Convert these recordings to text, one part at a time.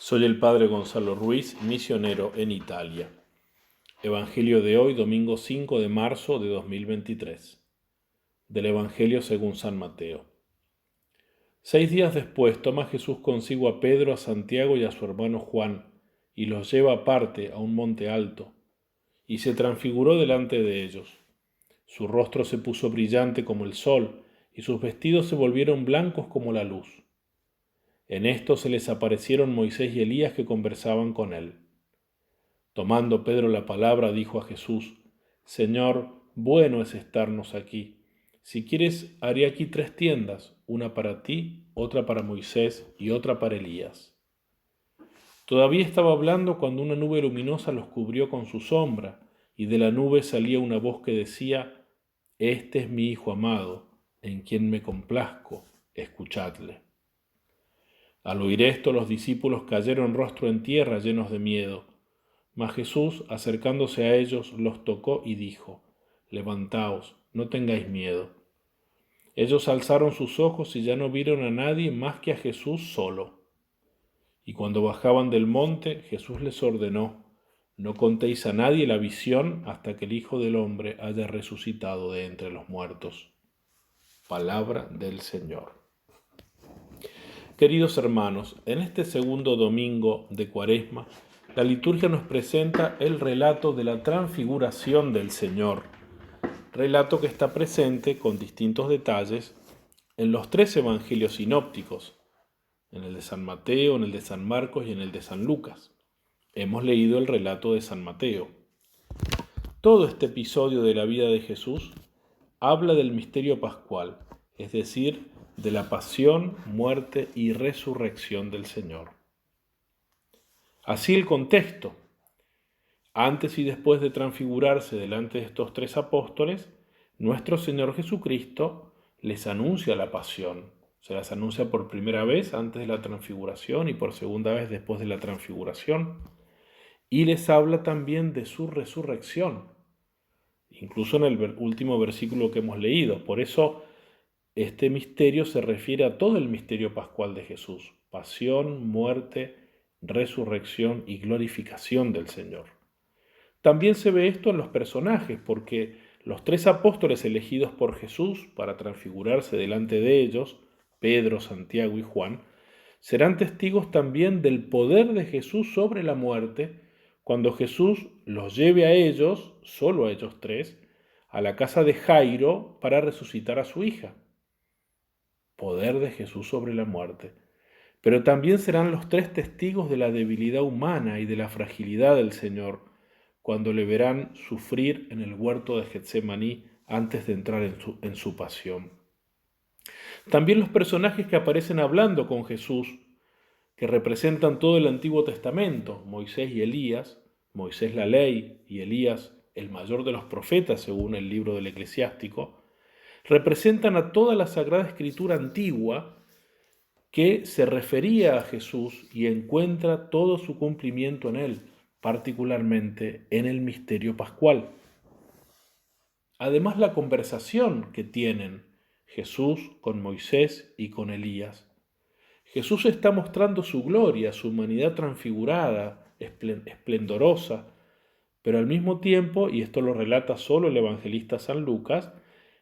Soy el padre Gonzalo Ruiz, misionero en Italia. Evangelio de hoy, domingo 5 de marzo de 2023. Del Evangelio según San Mateo. 6 días después toma Jesús consigo a Pedro, a Santiago y a su hermano Juan, y los lleva aparte a un monte alto, y se transfiguró delante de ellos. Su rostro se puso brillante como el sol, y sus vestidos se volvieron blancos como la luz. En esto se les aparecieron Moisés y Elías que conversaban con él. Tomando Pedro la palabra, dijo a Jesús: Señor, bueno es estarnos aquí. Si quieres, haré aquí 3 tiendas, una para ti, otra para Moisés y otra para Elías. Todavía estaba hablando cuando una nube luminosa los cubrió con su sombra, y de la nube salía una voz que decía: Este es mi Hijo amado, en quien me complazco, escuchadle. Al oír esto, los discípulos cayeron rostro en tierra, llenos de miedo. Mas Jesús, acercándose a ellos, los tocó y dijo: Levantaos, no tengáis miedo. Ellos alzaron sus ojos y ya no vieron a nadie más que a Jesús solo. Y cuando bajaban del monte, Jesús les ordenó: No contéis a nadie la visión hasta que el Hijo del Hombre haya resucitado de entre los muertos. Palabra del Señor. Queridos hermanos, en este segundo domingo de Cuaresma, la liturgia nos presenta el relato de la transfiguración del Señor, relato que está presente con distintos detalles en los 3 evangelios sinópticos, en el de San Mateo, en el de San Marcos y en el de San Lucas. Hemos leído el relato de San Mateo. Todo este episodio de la vida de Jesús habla del misterio pascual, es decir, de la pasión, muerte y resurrección del Señor. Así el contexto. Antes y después de transfigurarse delante de estos 3 apóstoles, nuestro Señor Jesucristo les anuncia la pasión. Se las anuncia por primera vez antes de la transfiguración y por segunda vez después de la transfiguración. Y les habla también de su resurrección, incluso en el último versículo que hemos leído. Por eso este misterio se refiere a todo el misterio pascual de Jesús: pasión, muerte, resurrección y glorificación del Señor. También se ve esto en los personajes, porque los 3 apóstoles elegidos por Jesús para transfigurarse delante de ellos, Pedro, Santiago y Juan, serán testigos también del poder de Jesús sobre la muerte, cuando Jesús los lleve a ellos, solo a ellos 3, a la casa de Jairo para resucitar a su hija. Poder de Jesús sobre la muerte. Pero también serán los 3 testigos de la debilidad humana y de la fragilidad del Señor, cuando le verán sufrir en el huerto de Getsemaní antes de entrar en su pasión. También los personajes que aparecen hablando con Jesús, que representan todo el Antiguo Testamento, Moisés y Elías, Moisés la ley y Elías el mayor de los profetas según el libro del Eclesiástico, representan a toda la Sagrada Escritura antigua que se refería a Jesús y encuentra todo su cumplimiento en él, particularmente en el misterio pascual. Además, la conversación que tienen Jesús con Moisés y con Elías. Jesús está mostrando su gloria, su humanidad transfigurada, esplendorosa, pero al mismo tiempo, y esto lo relata solo el evangelista San Lucas,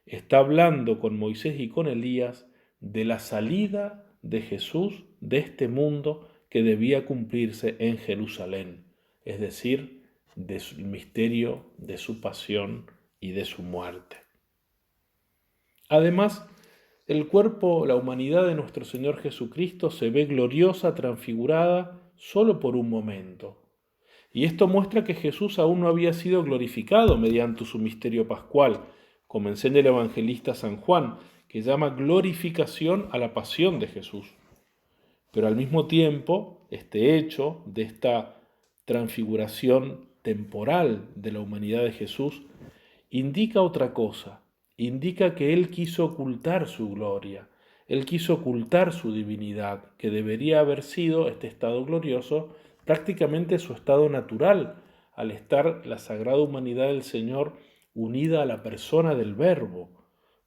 está hablando con Moisés y con Elías de la salida de Jesús de este mundo que debía cumplirse en Jerusalén, es decir, del misterio de su pasión y de su muerte. Además, el cuerpo, la humanidad de nuestro Señor Jesucristo se ve gloriosa, transfigurada, solo por un momento. Y esto muestra que Jesús aún no había sido glorificado mediante su misterio pascual, como enseña el evangelista San Juan, que llama glorificación a la pasión de Jesús. Pero al mismo tiempo, este hecho de esta transfiguración temporal de la humanidad de Jesús indica otra cosa, indica que Él quiso ocultar su gloria, Él quiso ocultar su divinidad, que debería haber sido este estado glorioso prácticamente su estado natural, al estar la sagrada humanidad del Señor unida a la persona del Verbo,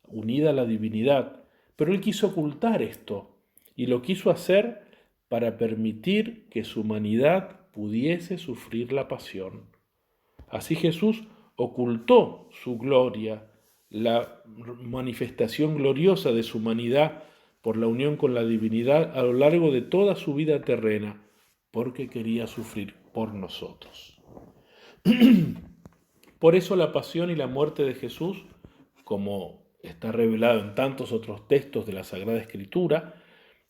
unida a la divinidad. Pero Él quiso ocultar esto, y lo quiso hacer para permitir que su humanidad pudiese sufrir la pasión. Así Jesús ocultó su gloria, la manifestación gloriosa de su humanidad por la unión con la divinidad a lo largo de toda su vida terrena, porque quería sufrir por nosotros. Por eso la pasión y la muerte de Jesús, como está revelado en tantos otros textos de la Sagrada Escritura,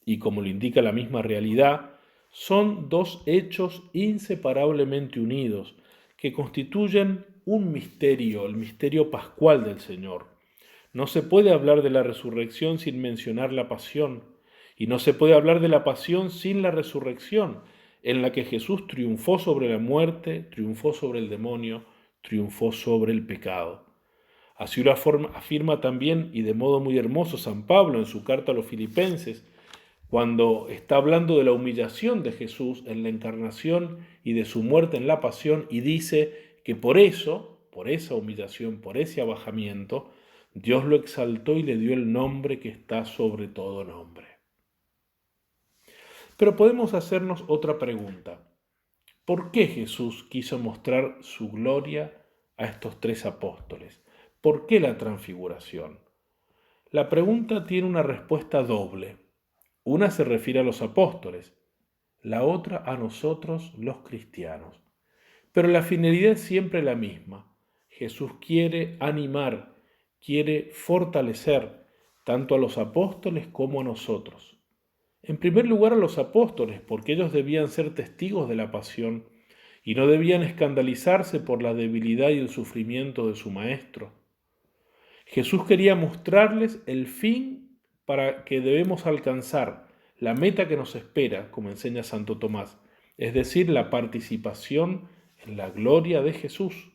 y como lo indica la misma realidad, son dos hechos inseparablemente unidos, que constituyen un misterio, el misterio pascual del Señor. No se puede hablar de la resurrección sin mencionar la pasión, y no se puede hablar de la pasión sin la resurrección, en la que Jesús triunfó sobre la muerte, triunfó sobre el demonio, triunfó sobre el pecado. Así lo afirma también, y de modo muy hermoso, San Pablo en su carta a los Filipenses, cuando está hablando de la humillación de Jesús en la encarnación y de su muerte en la pasión, y dice que por eso, por esa humillación, por ese abajamiento, Dios lo exaltó y le dio el nombre que está sobre todo nombre. Pero podemos hacernos otra pregunta. ¿Por qué Jesús quiso mostrar su gloria a estos tres apóstoles? ¿Por qué la transfiguración? La pregunta tiene una respuesta doble. Una se refiere a los apóstoles, la otra a nosotros los cristianos. Pero la finalidad es siempre la misma. Jesús quiere animar, quiere fortalecer tanto a los apóstoles como a nosotros. En primer lugar a los apóstoles, porque ellos debían ser testigos de la pasión y no debían escandalizarse por la debilidad y el sufrimiento de su Maestro. Jesús quería mostrarles el fin para que debemos alcanzar, la meta que nos espera, como enseña Santo Tomás, es decir, la participación en la gloria de Jesús.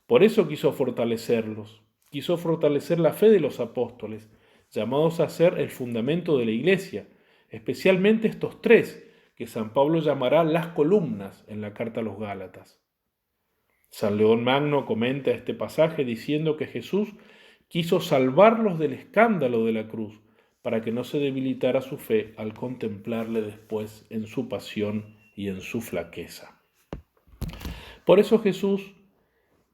Por eso quiso fortalecerlos, quiso fortalecer la fe de los apóstoles, llamados a ser el fundamento de la Iglesia, especialmente estos tres, que San Pablo llamará las columnas en la carta a los Gálatas. San León Magno comenta este pasaje diciendo que Jesús quiso salvarlos del escándalo de la cruz, para que no se debilitara su fe al contemplarle después en su pasión y en su flaqueza. Por eso Jesús,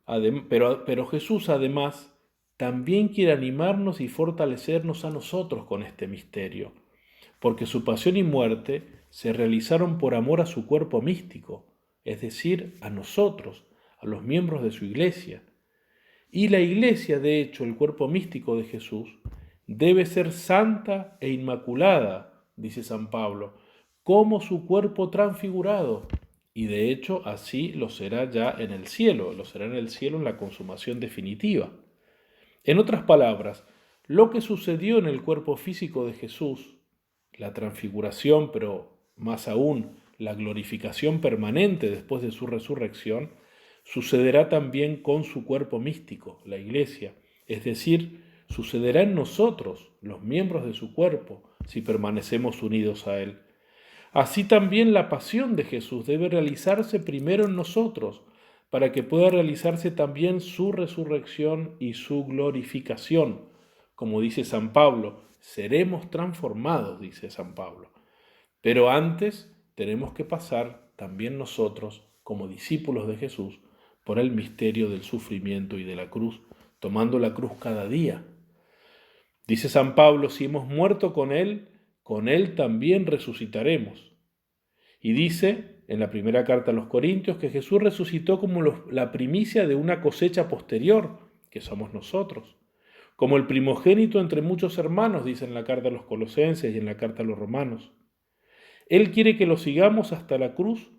pero Jesús además también quiere animarnos y fortalecernos a nosotros con este misterio, porque su pasión y muerte se realizaron por amor a su cuerpo místico, es decir, a nosotros, a los miembros de su Iglesia. Y la Iglesia, de hecho, el cuerpo místico de Jesús, debe ser santa e inmaculada, dice San Pablo, como su cuerpo transfigurado. Y de hecho así lo será ya en el cielo, lo será en el cielo en la consumación definitiva. En otras palabras, lo que sucedió en el cuerpo físico de Jesús, la transfiguración, pero más aún la glorificación permanente después de su resurrección, sucederá también con su cuerpo místico, la Iglesia, es decir, sucederá en nosotros, los miembros de su cuerpo, si permanecemos unidos a Él. Así también la pasión de Jesús debe realizarse primero en nosotros, para que pueda realizarse también su resurrección y su glorificación. Como dice San Pablo, seremos transformados, dice San Pablo. Pero antes tenemos que pasar también nosotros, como discípulos de Jesús, por el misterio del sufrimiento y de la cruz, tomando la cruz cada día. Dice San Pablo, si hemos muerto con Él también resucitaremos. Y dice en la primera carta a los Corintios que Jesús resucitó como la primicia de una cosecha posterior, que somos nosotros. Como el primogénito entre muchos hermanos, dice en la carta a los Colosenses y en la carta a los Romanos. Él quiere que lo sigamos hasta la cruz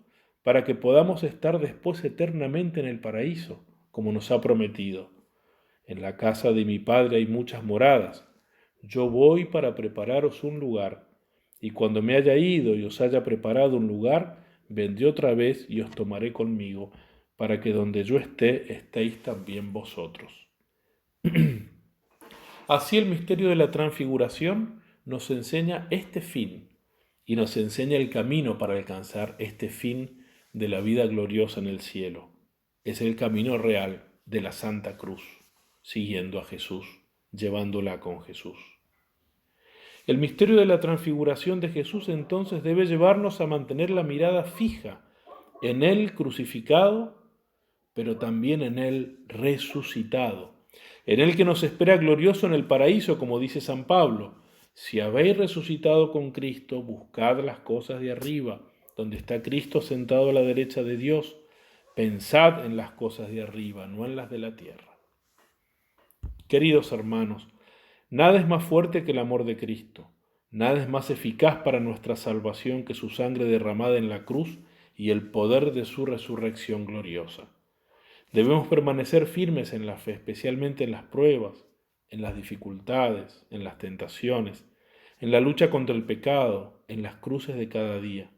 para que podamos estar después eternamente en el paraíso, como nos ha prometido. En la casa de mi Padre hay muchas moradas. Yo voy para prepararos un lugar, y cuando me haya ido y os haya preparado un lugar, vendré otra vez y os tomaré conmigo, para que donde yo esté, estéis también vosotros. Así el misterio de la transfiguración nos enseña este fin, y nos enseña el camino para alcanzar este fin de la vida gloriosa en el cielo. Es el camino real de la Santa Cruz, siguiendo a Jesús, llevándola con Jesús. El misterio de la transfiguración de Jesús entonces debe llevarnos a mantener la mirada fija en Él crucificado, pero también en Él resucitado, en Él que nos espera glorioso en el paraíso, como dice San Pablo. Si habéis resucitado con Cristo, buscad las cosas de arriba, donde está Cristo sentado a la derecha de Dios. Pensad en las cosas de arriba, no en las de la tierra. Queridos hermanos, nada es más fuerte que el amor de Cristo. Nada es más eficaz para nuestra salvación que su sangre derramada en la cruz y el poder de su resurrección gloriosa. Debemos permanecer firmes en la fe, especialmente en las pruebas, en las dificultades, en las tentaciones, en la lucha contra el pecado, en las cruces de cada día,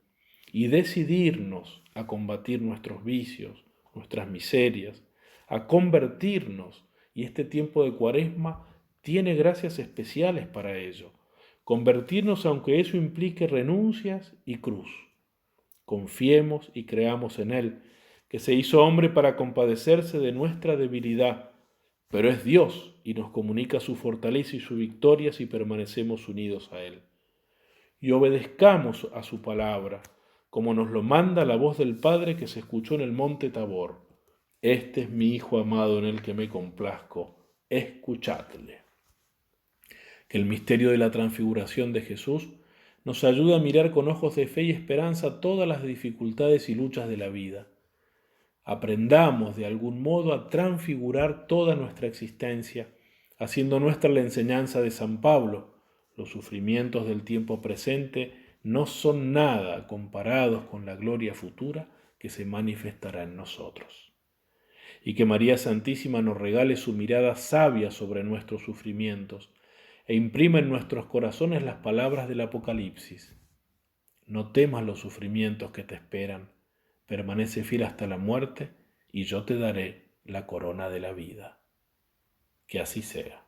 y decidirnos a combatir nuestros vicios, nuestras miserias, a convertirnos, y este tiempo de Cuaresma tiene gracias especiales para ello. Convertirnos aunque eso implique renuncias y cruz. Confiemos y creamos en Él, que se hizo hombre para compadecerse de nuestra debilidad, pero es Dios y nos comunica su fortaleza y su victoria si permanecemos unidos a Él. Y obedezcamos a su palabra, como nos lo manda la voz del Padre que se escuchó en el monte Tabor. Este es mi Hijo amado en el que me complazco, escuchadle. Que el misterio de la transfiguración de Jesús nos ayude a mirar con ojos de fe y esperanza todas las dificultades y luchas de la vida. Aprendamos de algún modo a transfigurar toda nuestra existencia, haciendo nuestra la enseñanza de San Pablo. Los sufrimientos del tiempo presente no son nada comparados con la gloria futura que se manifestará en nosotros. Y que María Santísima nos regale su mirada sabia sobre nuestros sufrimientos e imprima en nuestros corazones las palabras del Apocalipsis. No temas los sufrimientos que te esperan, permanece fiel hasta la muerte y yo te daré la corona de la vida. Que así sea.